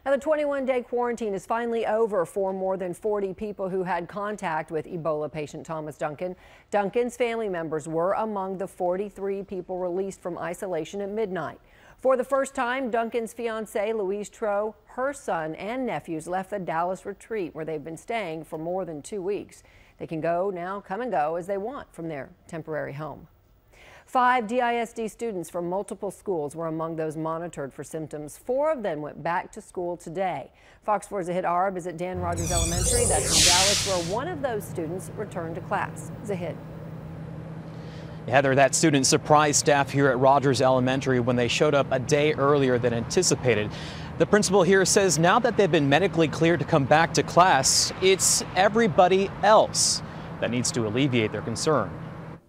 Now, the 21-day quarantine is finally over for more than 40 people who had contact with Ebola patient Thomas Duncan. Duncan's family members were among the 43 people released from isolation at midnight. For the first time, Duncan's fiancée, Louise Tro, her son and nephews left the Dallas retreat where they've been staying for more than 2 weeks. They can come and go as they want from their temporary home. 5 DISD students from multiple schools were among those monitored for symptoms. 4 of them went back to school today. Fox 4's Zahid Arab is at Dan Rogers Elementary. That's in Dallas, where one of those students returned to class. Zahid. Heather, that student surprised staff here at Rogers Elementary when they showed up a day earlier than anticipated. The principal here says now that they've been medically cleared to come back to class, it's everybody else that needs to alleviate their concern.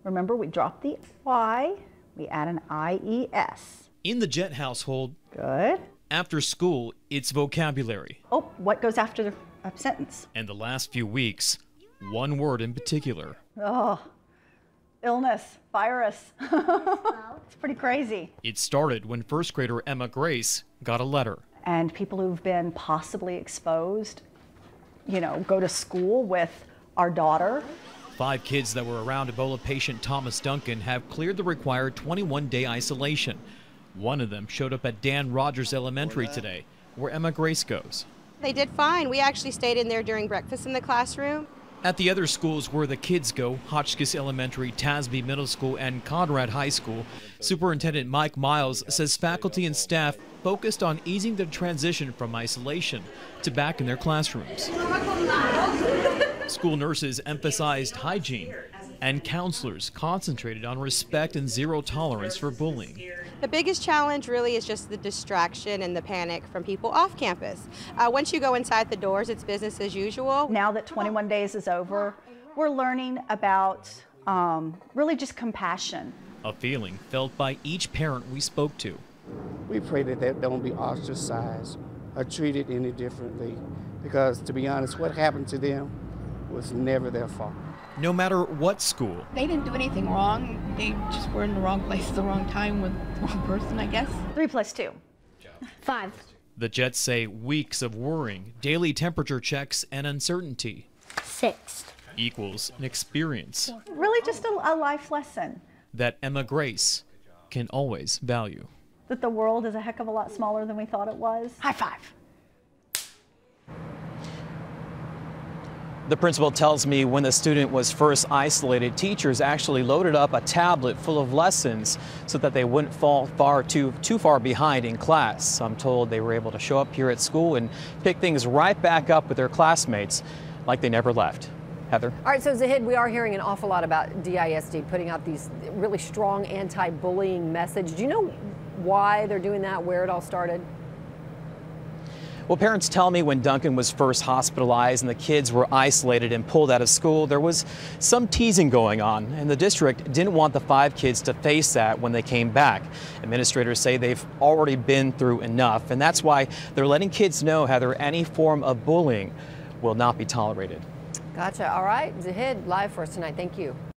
Remember, we dropped the Y, we add an IES. In the Jet household, Good. after school, it's vocabulary. Oh, what goes after a sentence? And the last few weeks, one word in particular. Oh, illness, virus. It's pretty crazy. It started when first grader Emma Grace got a letter. And people who've been possibly exposed, go to school with our daughter. 5 kids that were around Ebola patient Thomas Duncan have cleared the required 21-day isolation. One of them showed up at Dan Rogers Elementary today, where Emma Grace goes. They did fine. We actually stayed in there during breakfast in the classroom. At the other schools where the kids go, Hotchkiss Elementary, Tasby Middle School, and Conrad High School, Superintendent Mike Miles says faculty and staff focused on easing the transition from isolation to back in their classrooms. School nurses emphasized hygiene, and counselors concentrated on respect and zero tolerance for bullying. The biggest challenge really is just the distraction and the panic from people off campus. Once you go inside the doors, it's business as usual. Now that 21 days is over, we're learning about really just compassion. A feeling felt by each parent we spoke to. We pray that they don't be ostracized or treated any differently, because to be honest, what happened to them was never their fault. No matter what school. They didn't do anything wrong. They just were in the wrong place at the wrong time with the wrong person, I guess. 3 + 2. 5. The Jets say weeks of worrying, daily temperature checks, and uncertainty 6. equals an experience Really just a life lesson. that Emma Grace can always value. That the world is a heck of a lot smaller than we thought it was. High five. The principal tells me when the student was first isolated, teachers actually loaded up a tablet full of lessons so that they wouldn't fall too far behind in class. I'm told they were able to show up here at school and pick things right back up with their classmates like they never left. Heather? All right, so Zahid, we are hearing an awful lot about DISD putting out these really strong anti-bullying message. Do you know why they're doing that, where it all started? Well, parents tell me when Duncan was first hospitalized and the kids were isolated and pulled out of school, there was some teasing going on, and the district didn't want the 5 kids to face that when they came back. Administrators say they've already been through enough, and that's why they're letting kids know, Heather, any form of bullying will not be tolerated. Gotcha. All right, Zahid, live for us tonight. Thank you.